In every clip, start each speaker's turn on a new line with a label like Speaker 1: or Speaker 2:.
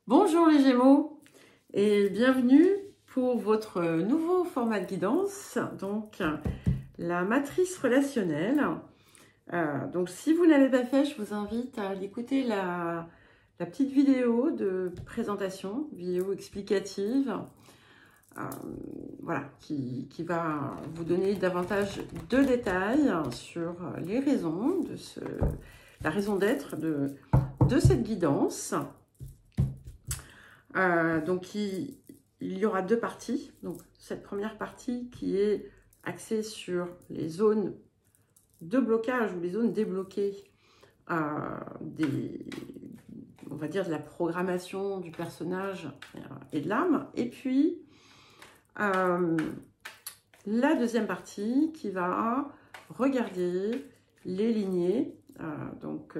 Speaker 1: Bonjour les Gémeaux et bienvenue pour votre nouveau format de guidance, donc la matrice relationnelle. Donc si vous ne l'avez pas fait, je vous invite à aller écouter la petite vidéo de présentation, vidéo explicative, voilà, qui va vous donner davantage de détails sur les raisons de la raison d'être de cette guidance. Donc il y aura deux parties. Donc cette première partie qui est axée sur les zones de blocage ou les zones débloquées on va dire de la programmation du personnage et de l'âme. Et puis la deuxième partie qui va regarder les lignées. Donc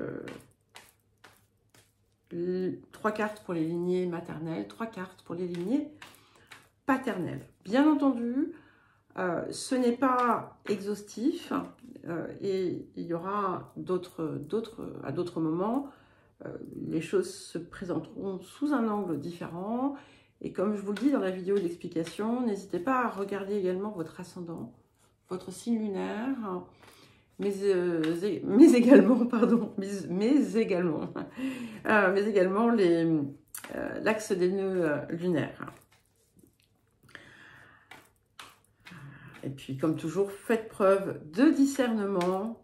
Speaker 1: 3 cartes pour les lignées maternelles, 3 cartes pour les lignées paternelles. Bien entendu, ce n'est pas exhaustif et il y aura à d'autres moments, les choses se présenteront sous un angle différent. Et comme je vous le dis dans la vidéo d'explication, n'hésitez pas à regarder également votre ascendant, votre signe lunaire, mais également l'axe des nœuds lunaires. Et puis, comme toujours, faites preuve de discernement.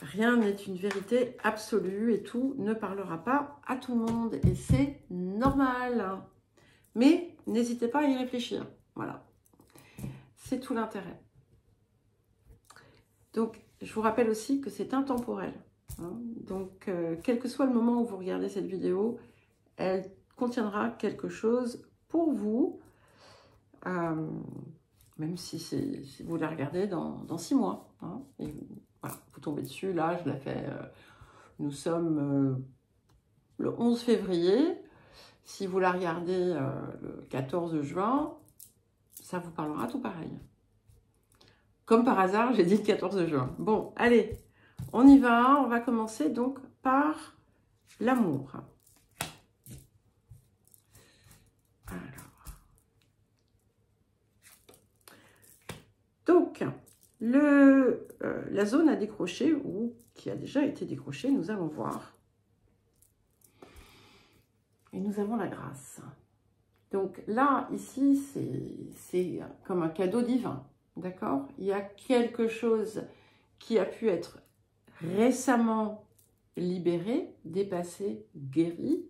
Speaker 1: Rien n'est une vérité absolue et tout ne parlera pas à tout le monde. Et c'est normal. Mais n'hésitez pas à y réfléchir. Voilà. C'est tout l'intérêt. Donc, je vous rappelle aussi que c'est intemporel. Donc, quel que soit le moment où vous regardez cette vidéo, elle contiendra quelque chose pour vous. Même si vous la regardez dans 6 mois. Et voilà, vous tombez dessus, là, je la fais. Nous sommes le 11 février. Si vous la regardez le 14 juin, ça vous parlera tout pareil. Comme par hasard, j'ai dit le 14 juin. Bon, allez, on y va. On va commencer donc par l'amour. Donc, la zone à décrocher, ou qui a déjà été décrochée, nous allons voir. Et nous avons la grâce. Donc là, ici, c'est comme un cadeau divin, d'accord? Il y a quelque chose qui a pu être récemment libéré, dépassé, guéri,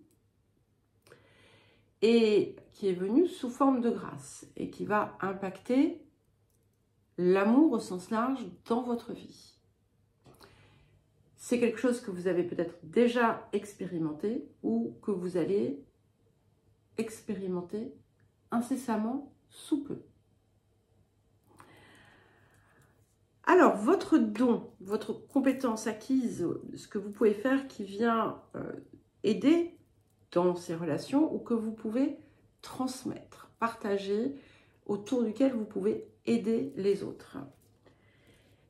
Speaker 1: et qui est venu sous forme de grâce, et qui va impacter l'amour au sens large dans votre vie. C'est quelque chose que vous avez peut-être déjà expérimenté ou que vous allez expérimenter incessamment sous peu. Alors, votre don, votre compétence acquise, ce que vous pouvez faire qui vient aider dans ces relations ou que vous pouvez transmettre, partager, autour duquel vous pouvez aider les autres.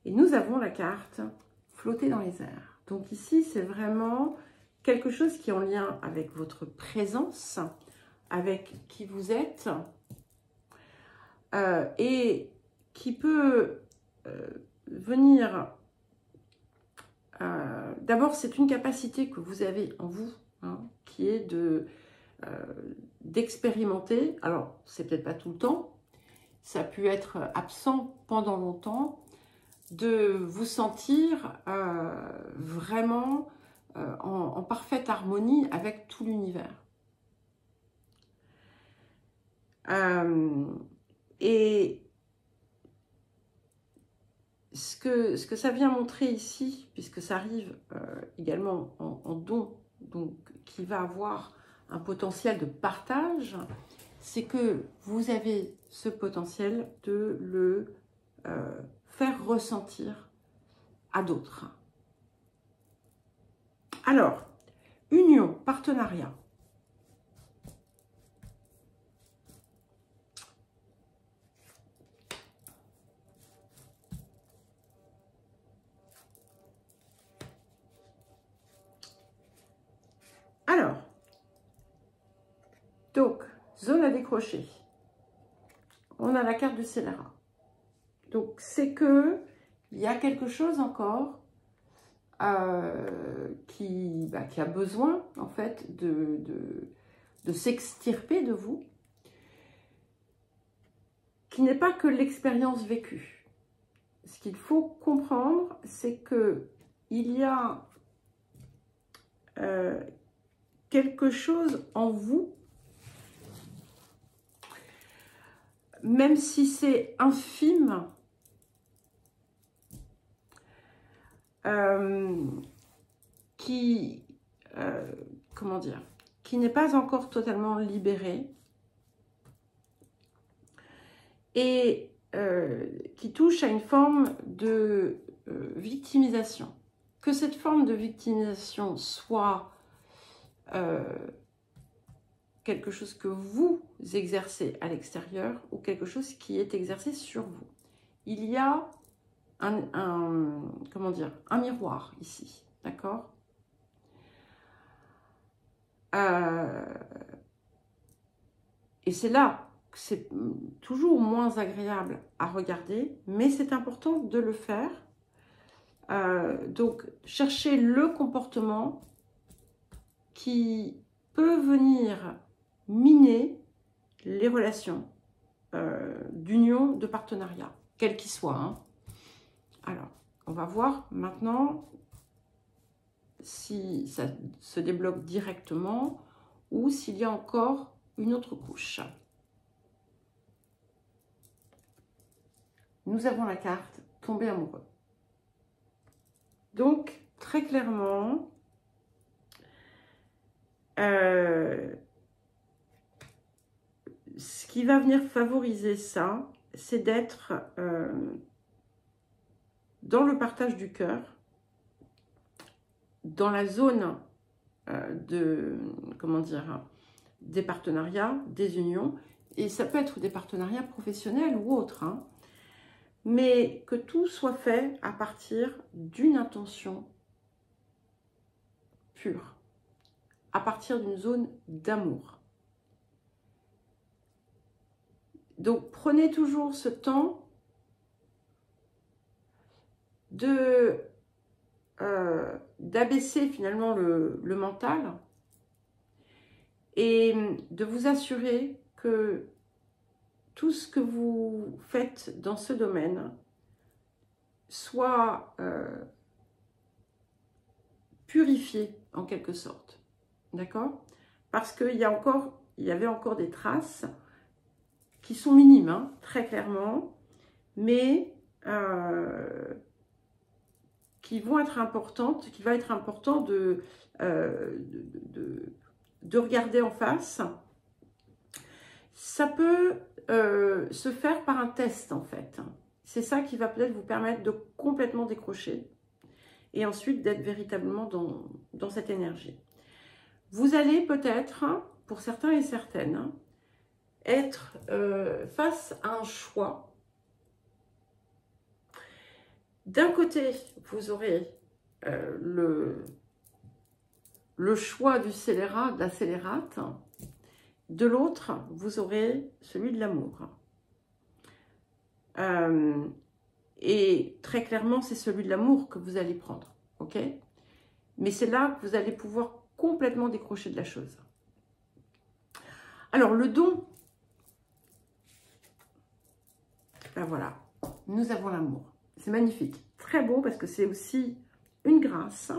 Speaker 1: Et nous avons la carte flotter dans les airs. Donc ici, c'est vraiment quelque chose qui est en lien avec votre présence, avec qui vous êtes, et qui peut venir... D'abord, c'est une capacité que vous avez en vous, qui est d'expérimenter. Alors, c'est peut-être pas tout le temps, ça peut être absent pendant longtemps, de vous sentir vraiment en parfaite harmonie avec tout l'univers. Et ce que ça vient montrer ici, puisque ça arrive également en don, donc qui va avoir un potentiel de partage, c'est que vous avez ce potentiel de le faire ressentir à d'autres. Alors, union, partenariat. zone à décrocher. On a la carte du scélérat. Donc, c'est que il y a quelque chose encore qui a besoin, en fait, de s'extirper de vous, qui n'est pas que l'expérience vécue. Ce qu'il faut comprendre, c'est que il y a quelque chose en vous, même si c'est infime, comment dire, qui n'est pas encore totalement libéré et qui touche à une forme de victimisation. Que cette forme de victimisation soit quelque chose que vous exercez à l'extérieur ou quelque chose qui est exercé sur vous. Il y a comment dire, un miroir ici, d'accord? Et c'est là que c'est toujours moins agréable à regarder, mais c'est important de le faire. Donc, cherchez le comportement qui peut venir miner les relations d'union, de partenariat, quel qu'il soit. Hein. Alors, on va voir maintenant si ça se débloque directement ou s'il y a encore une autre couche. Nous avons la carte tomber amoureux. Donc, très clairement, ce qui va venir favoriser ça, c'est d'être dans le partage du cœur, dans la zone comment dire, des partenariats, des unions, et ça peut être des partenariats professionnels ou autres, hein, mais que tout soit fait à partir d'une intention pure, à partir d'une zone d'amour. Donc, prenez toujours ce temps d'abaisser finalement le mental et de vous assurer que tout ce que vous faites dans ce domaine soit purifié en quelque sorte, d'accord? Parce qu'il y avait encore des traces qui sont minimes, hein, très clairement, mais qui vont être importantes, qu'il va être important de regarder en face. Ça peut se faire par un test, en fait. C'est ça qui va peut-être vous permettre de complètement décrocher et ensuite d'être véritablement dans cette énergie. Vous allez peut-être, pour certains et certaines, être face à un choix. D'un côté, vous aurez le choix du scélérat, de la scélérate. De l'autre, vous aurez celui de l'amour. Et très clairement, c'est celui de l'amour que vous allez prendre. Ok? Mais c'est là que vous allez pouvoir complètement décrocher de la chose. Alors, le don. Ben voilà, nous avons l'amour. C'est magnifique. Très beau parce que c'est aussi une grâce.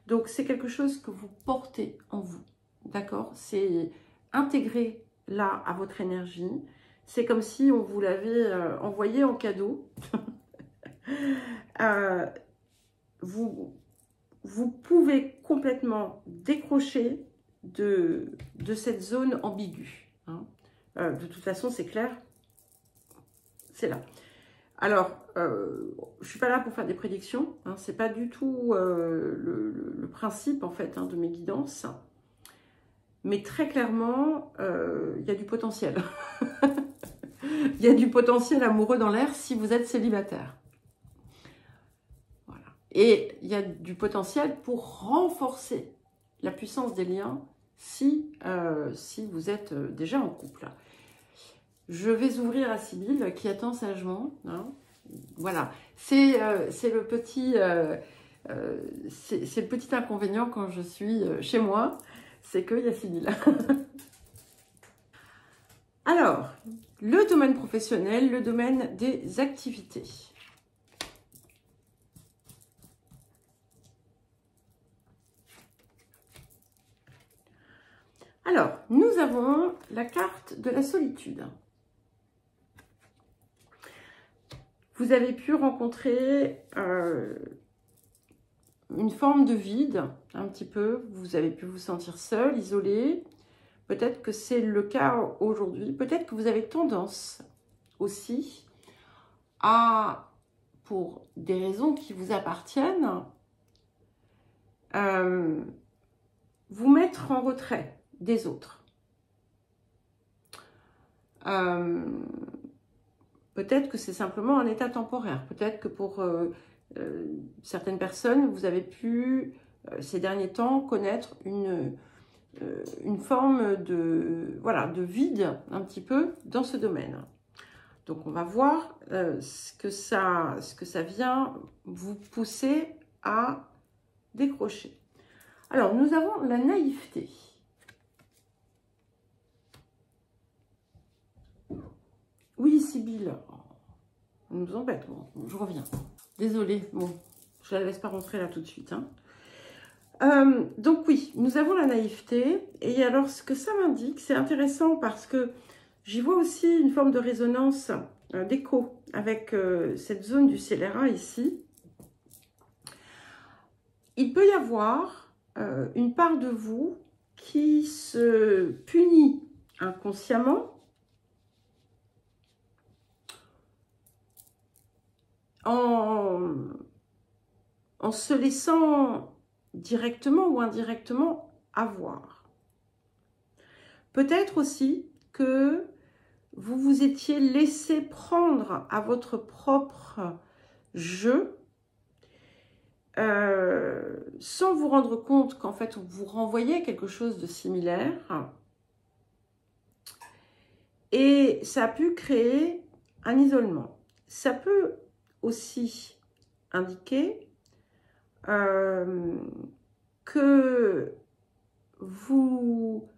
Speaker 1: Donc, c'est quelque chose que vous portez en vous. D'accord? C'est intégré là à votre énergie. C'est comme si on vous l'avait envoyé en cadeau. Vous pouvez complètement décrocher de cette zone ambiguë. Hein. De toute façon, c'est clair. C'est là. Alors, je ne suis pas là pour faire des prédictions. Hein, ce n'est pas du tout le principe, en fait, hein, de mes guidances. Mais très clairement, il y a du potentiel. Il y a du potentiel amoureux dans l'air si vous êtes célibataire. Voilà. Et il y a du potentiel pour renforcer la puissance des liens si vous êtes déjà en couple. Je vais ouvrir à Sybille qui attend sagement. Hein. Voilà, c'est le petit c'est le petit inconvénient quand je suis chez moi, c'est qu'il y a Sybille. Alors, le domaine professionnel, le domaine des activités. Alors, nous avons la carte de la solitude. Vous avez pu rencontrer une forme de vide, un petit peu. Vous avez pu vous sentir seul, isolé. Peut-être que c'est le cas aujourd'hui. Peut-être que vous avez tendance aussi à, pour des raisons qui vous appartiennent, vous mettre en retrait des autres. Peut-être que c'est simplement un état temporaire. Peut-être que pour certaines personnes, vous avez pu, ces derniers temps, connaître une forme de, voilà, de vide un petit peu dans ce domaine. Donc, on va voir ce que ça vient vous pousser à décrocher. Alors, nous avons la naïveté. Oui, Sybille, on nous embête. Bon, je reviens. Désolée, bon, je la laisse pas rentrer là tout de suite. Hein. Donc oui, nous avons la naïveté. Et alors, ce que ça m'indique, c'est intéressant parce que j'y vois aussi une forme de résonance, d'écho avec cette zone du scélérat ici. Il peut y avoir une part de vous qui se punit inconsciemment en se laissant directement ou indirectement avoir. Peut-être aussi que vous vous étiez laissé prendre à votre propre jeu sans vous rendre compte qu'en fait vous renvoyez quelque chose de similaire et ça a pu créer un isolement. Ça peut aussi indiquer que vous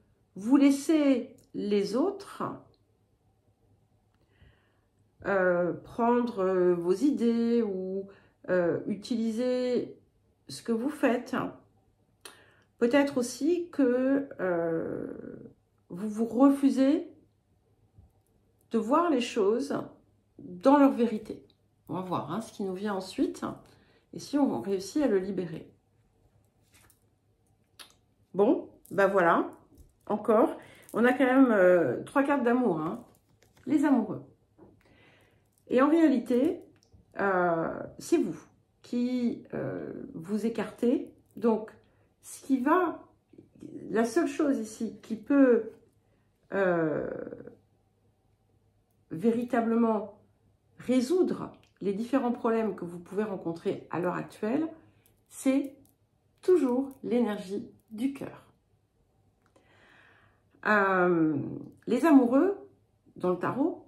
Speaker 1: laissez les autres prendre vos idées ou utiliser ce que vous faites. Peut-être aussi que vous vous refusez de voir les choses dans leur vérité. On va voir hein, ce qui nous vient ensuite et si on réussit à le libérer. Bon, ben voilà, encore. On a quand même 3 cartes d'amour, hein, les amoureux. Et en réalité, c'est vous qui vous écartez. Donc, ce qui va, la seule chose ici qui peut véritablement résoudre les différents problèmes que vous pouvez rencontrer à l'heure actuelle, c'est toujours l'énergie du cœur. Les amoureux, dans le tarot,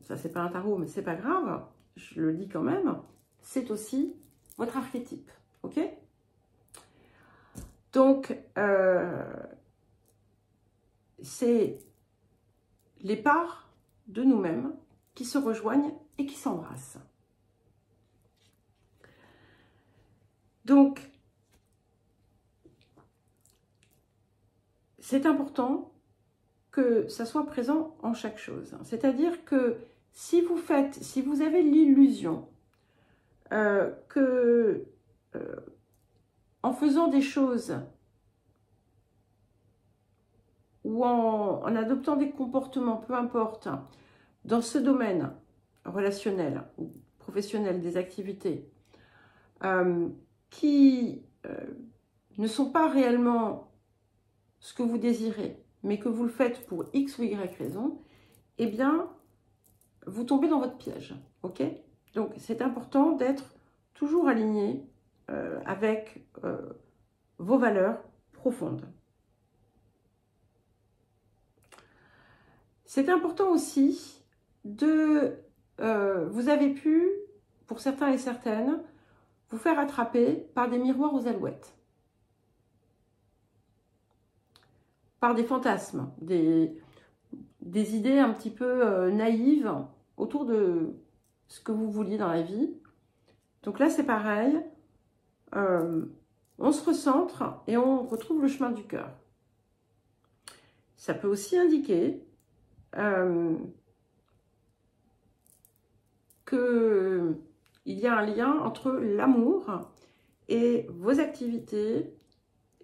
Speaker 1: ça c'est pas un tarot mais c'est pas grave, je le dis quand même, c'est aussi votre archétype, ok? Donc, c'est les parts de nous-mêmes qui se rejoignent et qui s'embrassent. Donc, c'est important que ça soit présent en chaque chose. C'est-à-dire que si vous avez l'illusion que en faisant des choses ou en adoptant des comportements, peu importe, dans ce domaine relationnel ou professionnel des activités qui ne sont pas réellement ce que vous désirez, mais que vous le faites pour X ou Y raison, eh bien, vous tombez dans votre piège, ok? Donc, c'est important d'être toujours aligné avec vos valeurs profondes. C'est important aussi de... vous avez pu, pour certains et certaines, vous faire attraper par des miroirs aux alouettes. Par des fantasmes, des idées un petit peu naïves autour de ce que vous vouliez dans la vie. Donc là, c'est pareil. On se recentre et on retrouve le chemin du cœur. Ça peut aussi indiquer qu'il y a un lien entre l'amour et vos activités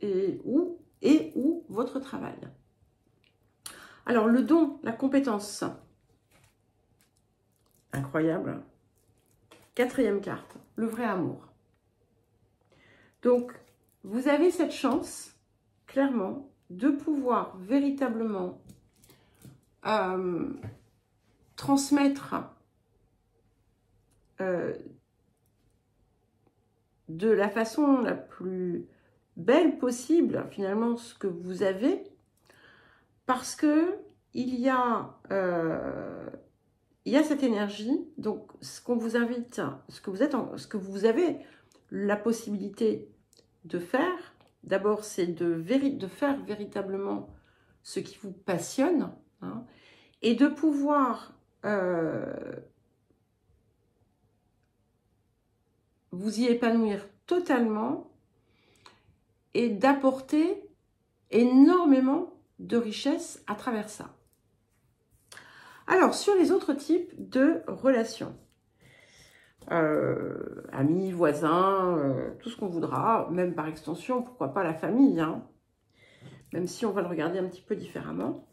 Speaker 1: et ou votre travail. Alors, le don, la compétence. Incroyable. 4e carte, le vrai amour. Donc, vous avez cette chance, clairement, de pouvoir véritablement transmettre de la façon la plus belle possible, finalement, ce que vous avez, parce que il y a cette énergie. Donc, ce qu'on vous invite, ce que vous avez la possibilité de faire, d'abord, c'est de faire véritablement ce qui vous passionne, hein, et de pouvoir vous y épanouir totalement et d'apporter énormément de richesse à travers ça. Alors, sur les autres types de relations, amis, voisins, tout ce qu'on voudra, même par extension, pourquoi pas la famille, hein, même si on va le regarder un petit peu différemment.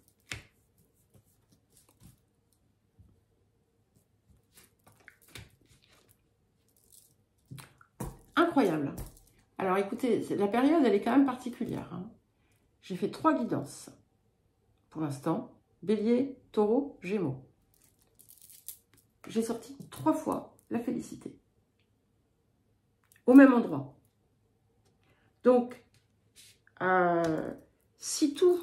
Speaker 1: Incroyable. Alors écoutez, la période, elle est quand même particulière, hein. J'ai fait 3 guidances pour l'instant. Bélier, Taureau, Gémeaux. J'ai sorti 3 fois la félicité. Au même endroit. Donc, si tout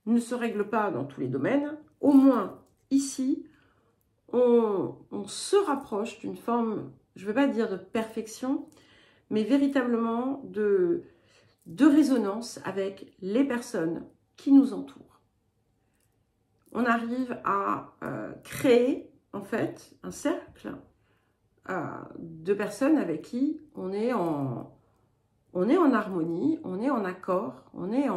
Speaker 1: ne se règle pas dans tous les domaines, au moins ici, on se rapproche d'une forme, je ne vais pas dire de perfection, mais véritablement de résonance avec les personnes qui nous entourent. On arrive à créer en fait un cercle de personnes avec qui on est en harmonie, on est en accord, on est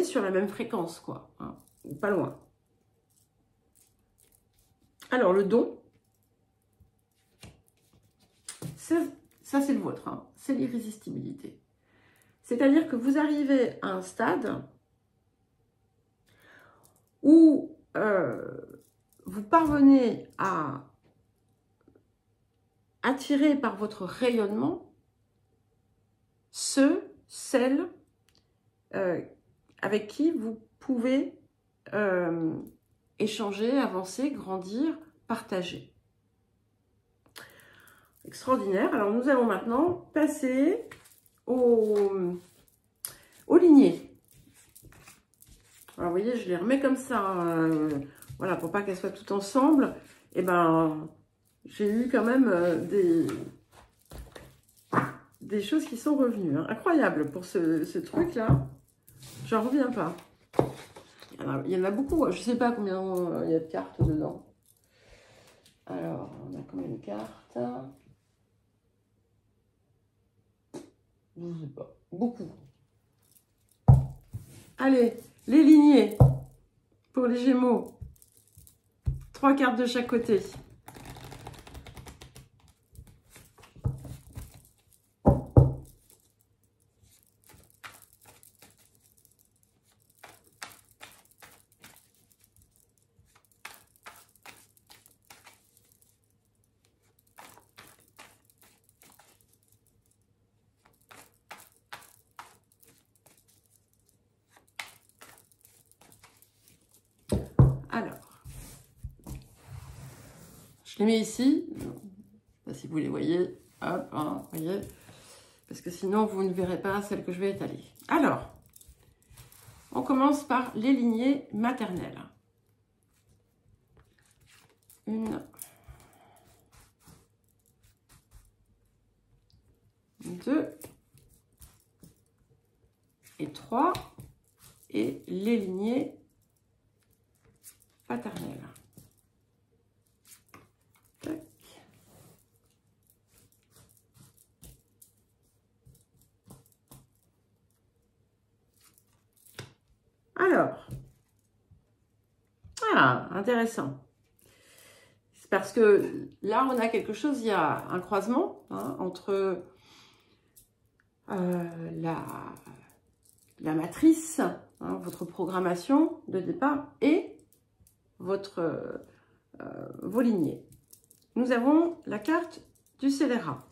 Speaker 1: sur la même fréquence, quoi, hein, ou pas loin. Alors le don, ça c'est le vôtre, hein, c'est l'irrésistibilité. C'est-à-dire que vous arrivez à un stade où vous parvenez à attirer par votre rayonnement celles avec qui vous pouvez échanger, avancer, grandir, partager. Extraordinaire. Alors nous allons maintenant passer aux lignées. Alors vous voyez, je les remets comme ça, voilà, pour pas qu'elles soient toutes ensemble. Et ben, j'ai eu quand même des choses qui sont revenues, hein. Incroyable pour ce truc-là. J'en reviens pas. Il y en a beaucoup. Je sais pas combien il y a de cartes dedans. Alors, on a combien de cartes? Je ne sais pas. Beaucoup. Allez, les lignées pour les Gémeaux. 3 cartes de chaque côté. Je les mets ici, je ne sais pas si vous les voyez, hop, hein, voyez, parce que sinon vous ne verrez pas celle que je vais étaler. Alors, On commence par les lignées maternelles. 1, 2 et 3 et les lignées paternelles. Tac. Alors, ah, intéressant. C'est parce que là, on a quelque chose, il y a un croisement entre la matrice, votre programmation de départ et vos lignées. Nous avons la carte du scélérat.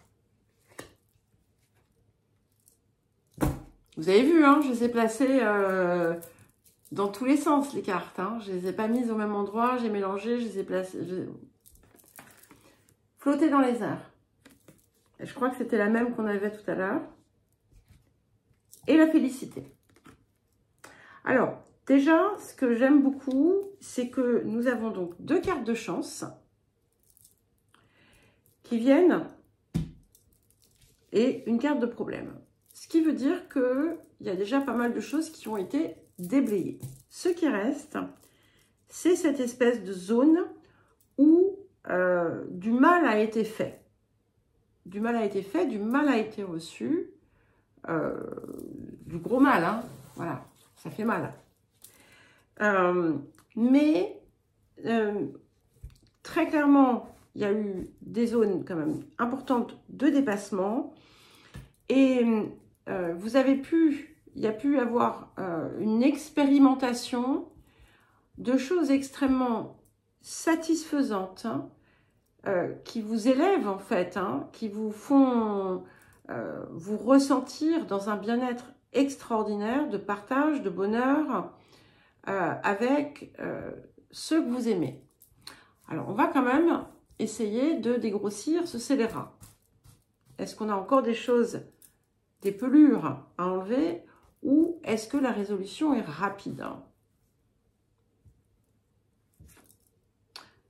Speaker 1: Vous avez vu, je les ai placées dans tous les sens, les cartes. Je ne les ai pas mises au même endroit, j'ai mélangé, je les ai placées... Flotter dans les airs. Et je crois que c'était la même qu'on avait tout à l'heure. Et la félicité. Alors, déjà, ce que j'aime beaucoup, c'est que nous avons donc 2 cartes de chance qui viennent et une carte de problème. Ce qui veut dire qu'il y a déjà pas mal de choses qui ont été déblayées. Ce qui reste, c'est cette espèce de zone où du mal a été fait. Du mal a été fait, du mal a été reçu. Du gros mal, voilà, ça fait mal. Mais très clairement, il y a eu des zones quand même importantes de dépassement et il y a pu avoir une expérimentation de choses extrêmement satisfaisantes qui vous élèvent en fait, qui vous font vous ressentir dans un bien-être extraordinaire de partage, de bonheur avec ceux que vous aimez. Alors, on va quand même essayer de dégrossir ce scélérat. Est-ce qu'on a encore des choses, des pelures à enlever ou est-ce que la résolution est rapide?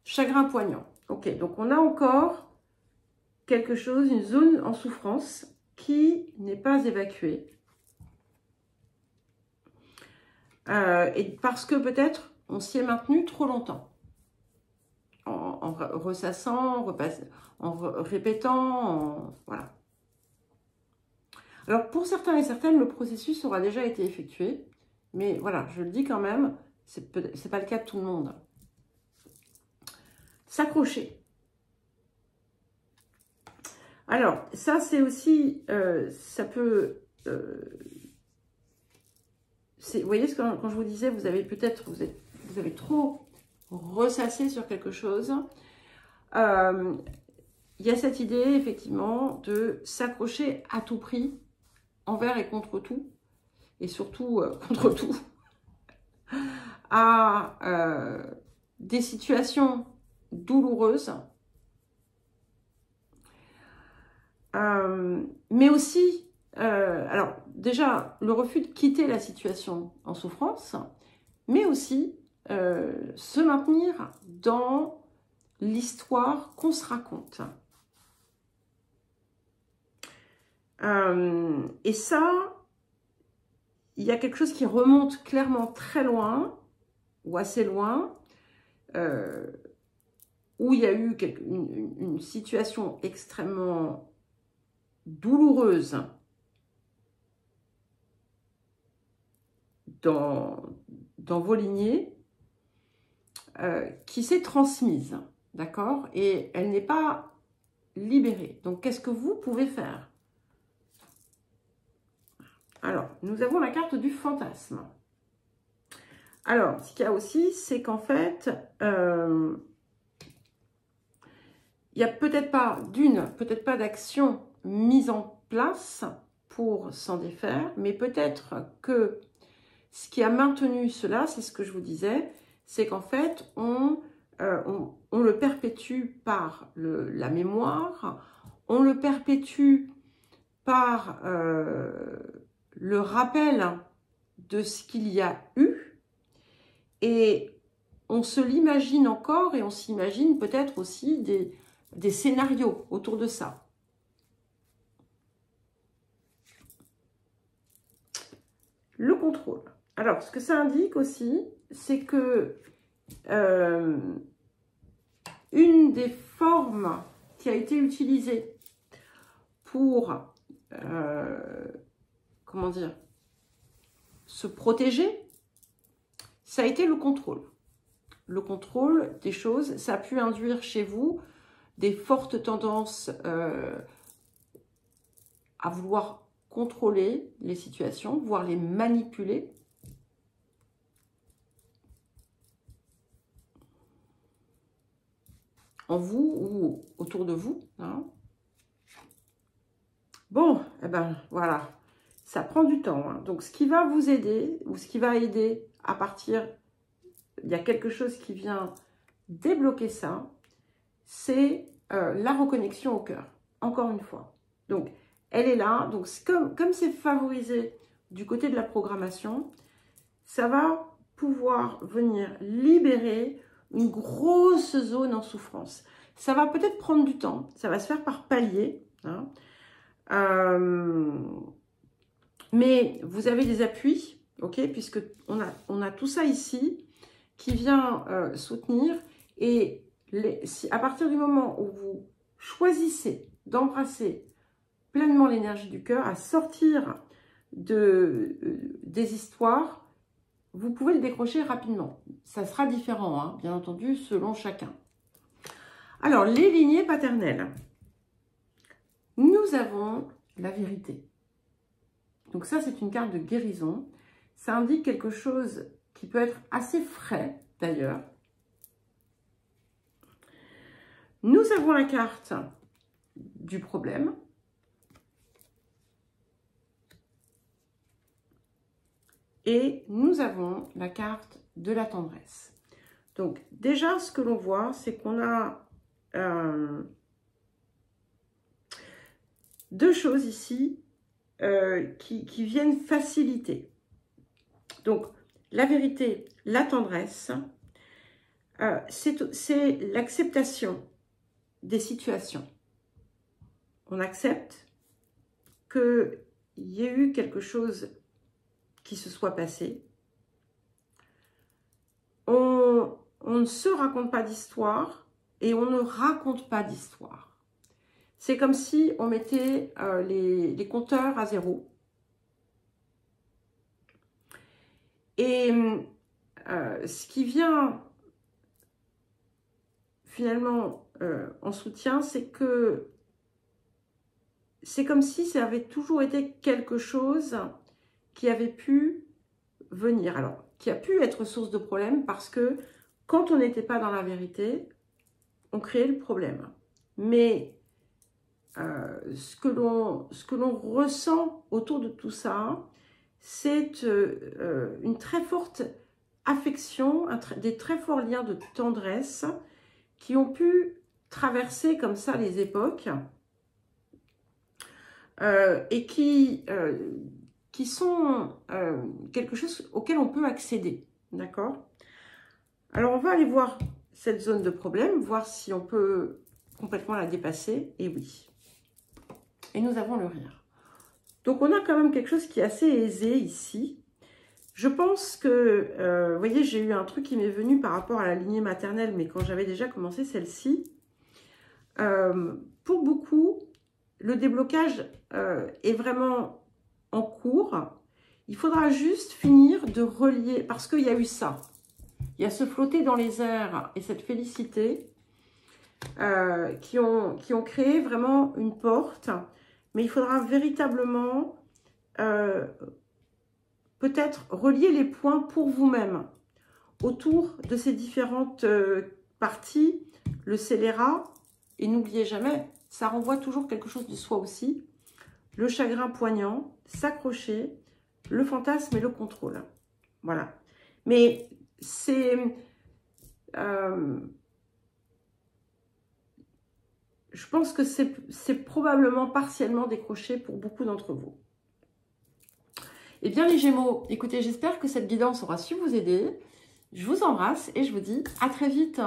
Speaker 1: Chagrin poignant. Ok, donc on a encore quelque chose, une zone en souffrance qui n'est pas évacuée. Et parce que peut-être on s'y est maintenu trop longtemps. En ressassant, en répétant, voilà. Alors pour certains et certaines, le processus aura déjà été effectué. Mais voilà, je le dis quand même, c'est pas le cas de tout le monde. S'accrocher. Alors, ça, c'est aussi, ça peut... vous voyez, quand je vous disais, vous avez peut-être, vous avez trop ressassé sur quelque chose. Il y a cette idée, effectivement, de s'accrocher à tout prix, envers et contre tout, et surtout contre tout, à des situations douloureuses, mais aussi, alors déjà, le refus de quitter la situation en souffrance, mais aussi se maintenir dans l'histoire qu'on se raconte. Et ça, il y a quelque chose qui remonte clairement très loin, ou assez loin, où il y a eu une situation extrêmement douloureuse dans vos lignées, qui s'est transmise, d'accord? Et elle n'est pas libérée. Donc, qu'est-ce que vous pouvez faire? Alors, nous avons la carte du fantasme. Alors, ce qu'il y a aussi, c'est qu'en fait, il n'y a peut-être pas d'action mise en place pour s'en défaire, mais peut-être que ce qui a maintenu cela, c'est ce que je vous disais, c'est qu'en fait, on le perpétue par la mémoire, on le perpétue par le rappel de ce qu'il y a eu et on se l'imagine encore et on s'imagine peut-être aussi des scénarios autour de ça. Le contrôle. Alors, ce que ça indique aussi, c'est que une des formes qui a été utilisée pour, comment dire, se protéger, ça a été le contrôle. Le contrôle des choses, ça a pu induire chez vous des fortes tendances à vouloir contrôler les situations, voire les manipuler. En vous ou autour de vous. Hein. Bon, eh ben voilà, ça prend du temps. Hein. Donc, ce qui va vous aider, ou ce qui va aider à partir, il y a quelque chose qui vient débloquer ça, c'est la reconnexion au cœur, encore une fois. Donc, elle est là. Donc, comme c'est favorisé du côté de la programmation, ça va pouvoir venir libérer une grosse zone en souffrance. Ça va peut-être prendre du temps, ça va se faire par paliers, hein. Mais vous avez des appuis, ok, puisque on a tout ça ici qui vient soutenir. Et à partir du moment où vous choisissez d'embrasser pleinement l'énergie du cœur, à sortir des histoires, vous pouvez le décrocher rapidement. Ça sera différent, hein, bien entendu, selon chacun. Alors, les lignées paternelles. Nous avons la vérité. Donc ça, c'est une carte de guérison. Ça indique quelque chose qui peut être assez frais, d'ailleurs. Nous avons la carte du problème. Et nous avons la carte de la tendresse. Donc, déjà, ce que l'on voit, c'est qu'on a deux choses ici qui viennent faciliter. Donc, la vérité, la tendresse, c'est l'acceptation des situations. On accepte qu'il y ait eu quelque chose qui se soit passé. On ne se raconte pas d'histoire et on ne raconte pas d'histoire. C'est comme si on mettait les compteurs à zéro. Et ce qui vient finalement en soutien, c'est que c'est comme si ça avait toujours été quelque chose qui avait pu venir. Alors, qui a pu être source de problème parce que quand on n'était pas dans la vérité, on créait le problème. Mais ce que l'on ressent autour de tout ça, c'est une très forte affection, des très forts liens de tendresse qui ont pu traverser comme ça les époques et qui sont quelque chose auquel on peut accéder. D'accord? Alors, on va aller voir cette zone de problème, voir si on peut complètement la dépasser. Et oui. Et nous avons le rire. Donc, on a quand même quelque chose qui est assez aisé ici. Je pense que, vous voyez, j'ai eu un truc qui m'est venu par rapport à la lignée maternelle, mais quand j'avais déjà commencé celle-ci. Pour beaucoup, le déblocage est vraiment en cours. Il faudra juste finir de relier, parce qu'il y a eu ça. Il y a ce flotter dans les airs et cette félicité qui ont créé vraiment une porte. Mais il faudra véritablement peut-être relier les points pour vous-même autour de ces différentes parties, le scélérat. Et n'oubliez jamais, ça renvoie toujours quelque chose de soi aussi. Le chagrin poignant, s'accrocher, le fantasme et le contrôle. Voilà. Mais c'est... je pense que c'est probablement partiellement décroché pour beaucoup d'entre vous. Eh bien les Gémeaux, écoutez, j'espère que cette guidance aura su vous aider. Je vous embrasse et je vous dis à très vite.